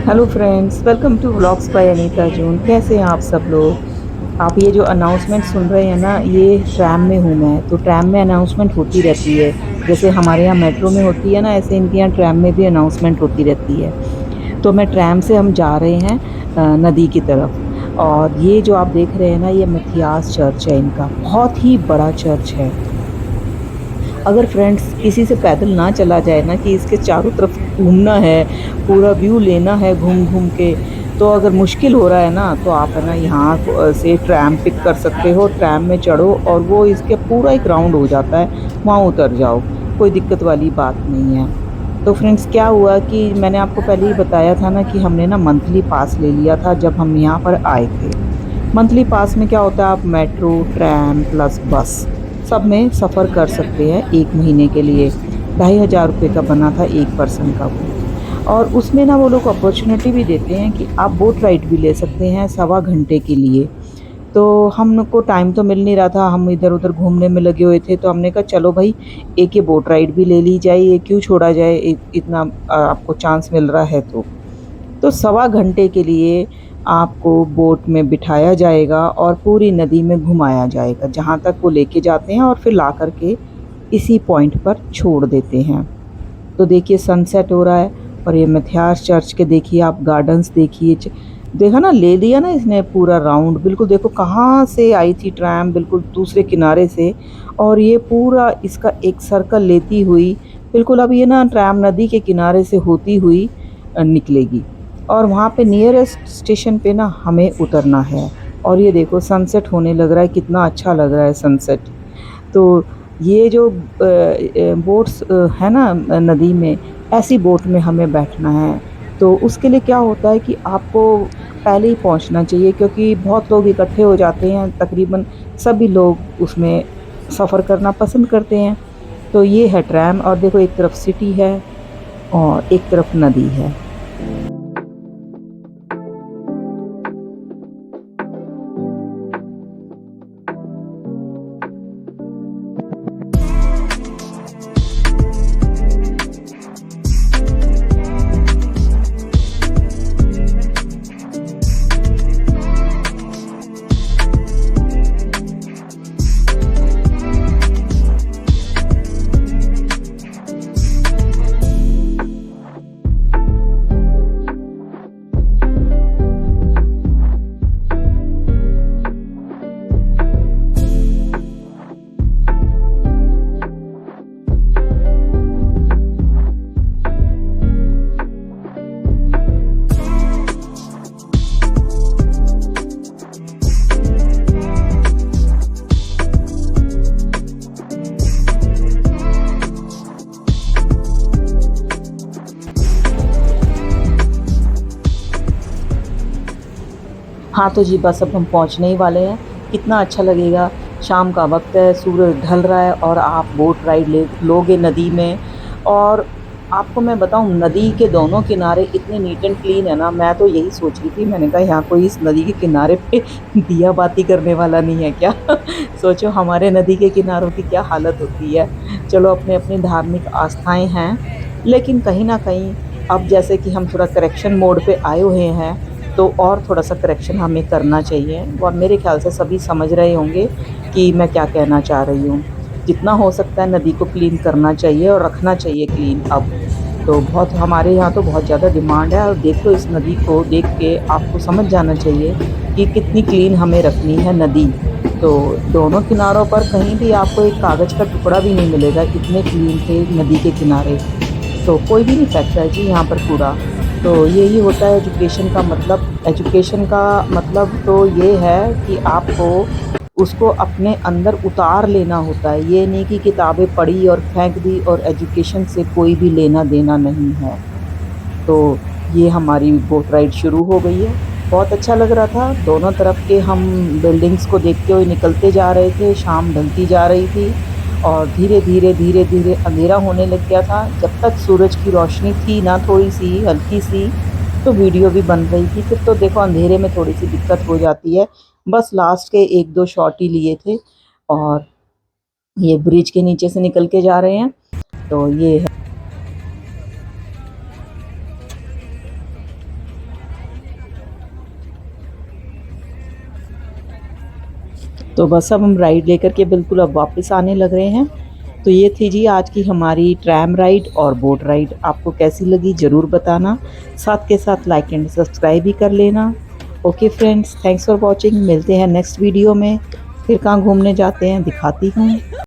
Hello friends, welcome to vlogs by Anita जून। कैसे हैं आप सब लोग। आप ये जो अनाउंसमेंट सुन रहे हैं ना, ये ट्रैम में हूँ मैं। तो ट्रैम में अनाउंसमेंट होती रहती है, जैसे हमारे यहाँ मेट्रो में होती है ना, ऐसे इनके यहाँ ट्रैम में भी अनाउंसमेंट होती रहती है। तो मैं ट्रैम से हम जा रहे हैं नदी की तरफ। और ये जो आप देख रहे हैं ना, ये मिथियास चर्च है। इनका बहुत ही बड़ा चर्च है। अगर फ्रेंड्स किसी से पैदल ना चला जाए ना, कि इसके चारों तरफ घूमना है, पूरा व्यू लेना है घूम घूम के, तो अगर मुश्किल हो रहा है ना, तो आप है ना यहाँ से ट्रैम पिक कर सकते हो। ट्रैम में चढ़ो और वो इसके पूरा एक राउंड हो जाता है, वहाँ उतर जाओ। कोई दिक्कत वाली बात नहीं है। तो फ्रेंड्स, क्या हुआ कि मैंने आपको पहले ही बताया था ना कि हमने ना मंथली पास ले लिया था जब हम यहाँ पर आए थे। मंथली पास में क्या होता है, आप मेट्रो, ट्रैम प्लस बस सब में सफ़र कर सकते हैं 1 महीने के लिए। 2,500 रुपये का बना था एक पर्सन का वो। और उसमें ना वो लोग अपॉर्चुनिटी भी देते हैं कि आप बोट राइड भी ले सकते हैं 1.25 घंटे के लिए। तो हम को टाइम तो मिल नहीं रहा था, हम इधर उधर घूमने में लगे हुए थे, तो हमने कहा चलो भाई, एक ये बोट राइड भी ले ली जाए, ये क्यों छोड़ा जाए, इतना आपको चांस मिल रहा है तो 1.25 घंटे के लिए आपको बोट में बिठाया जाएगा और पूरी नदी में घुमाया जाएगा, जहाँ तक वो लेके जाते हैं, और फिर ला करके इसी पॉइंट पर छोड़ देते हैं। तो देखिए सनसेट हो रहा है। और ये मिथ्यास चर्च के देखिए आप गार्डन्स देखिए। देखा ना, ले लिया ना इसने पूरा राउंड। बिल्कुल देखो कहाँ से आई थी ट्रैम, बिल्कुल दूसरे किनारे से। और ये पूरा इसका एक सर्कल लेती हुई, बिल्कुल अब ये ना ट्रैम नदी के किनारे से होती हुई निकलेगी। और वहाँ पे नियरेस्ट स्टेशन पे ना हमें उतरना है। और ये देखो सनसेट होने लग रहा है, कितना अच्छा लग रहा है सनसेट। तो ये जो बोट्स है ना नदी में, ऐसी बोट में हमें बैठना है। तो उसके लिए क्या होता है कि आपको पहले ही पहुंचना चाहिए, क्योंकि बहुत लोग इकट्ठे हो जाते हैं। तकरीबन सभी लोग उसमें सफ़र करना पसंद करते हैं। तो ये है ट्रैम, और देखो एक तरफ सिटी है और एक तरफ नदी है। हाँ तो जी, बस अब हम पहुँचने ही वाले हैं। कितना अच्छा लगेगा। शाम का वक्त है, सूरज ढल रहा है, और आप बोट राइड लोगे नदी में। और आपको मैं बताऊं, नदी के दोनों किनारे इतने नीट एंड क्लीन है ना। मैं तो यही सोच रही थी, मैंने कहा यहाँ कोई इस नदी के किनारे पे दिया बाती करने वाला नहीं है क्या। सोचो हमारे नदी के किनारों की क्या हालत होती है। चलो, अपने अपनी धार्मिक आस्थाएं हैं, लेकिन कहीं ना कहीं अब जैसे कि हम थोड़ा करेक्शन मोड पे आए हुए हैं, तो और थोड़ा सा करेक्शन हमें करना चाहिए। और मेरे ख्याल से सभी समझ रहे होंगे कि मैं क्या कहना चाह रही हूँ। जितना हो सकता है नदी को क्लीन करना चाहिए और रखना चाहिए क्लीन। अब तो बहुत हमारे यहाँ तो बहुत ज़्यादा डिमांड है। और देख लो, इस नदी को देख के आपको समझ जाना चाहिए कि कितनी क्लीन हमें रखनी है नदी। तो दोनों किनारों पर कहीं भी आपको एक कागज़ का टुकड़ा भी नहीं मिलेगा, इतने क्लीन थे नदी के किनारे। तो कोई भी नहीं फेंकता है जी यहाँ पर कूड़ा। तो यही होता है एजुकेशन का मतलब। एजुकेशन का मतलब तो ये है कि आपको उसको अपने अंदर उतार लेना होता है। ये नहीं कि किताबें पढ़ी और फेंक दी, और एजुकेशन से कोई भी लेना देना नहीं है। तो ये हमारी बोट राइड शुरू हो गई है। बहुत अच्छा लग रहा था। दोनों तरफ के हम बिल्डिंग्स को देखते हुए निकलते जा रहे थे। शाम ढलती जा रही थी और धीरे धीरे धीरे धीरे अंधेरा होने लग गया था। जब तक सूरज की रोशनी थी ना, थोड़ी सी हल्की सी, तो वीडियो भी बन रही थी। फिर तो देखो अंधेरे में थोड़ी सी दिक्कत हो जाती है। बस लास्ट के 1-2 शॉट ही लिए थे। और ये ब्रिज के नीचे से निकल के जा रहे हैं। तो ये है। तो बस अब हम राइड लेकर के बिल्कुल अब वापस आने लग रहे हैं। तो ये थी जी आज की हमारी ट्रैम राइड और बोट राइड। आपको कैसी लगी ज़रूर बताना, साथ के साथ लाइक एंड सब्सक्राइब भी कर लेना। Okay friends, thanks for watching. मिलते हैं नेक्स्ट वीडियो में। फिर कहाँ घूमने जाते हैं दिखाती हूँ।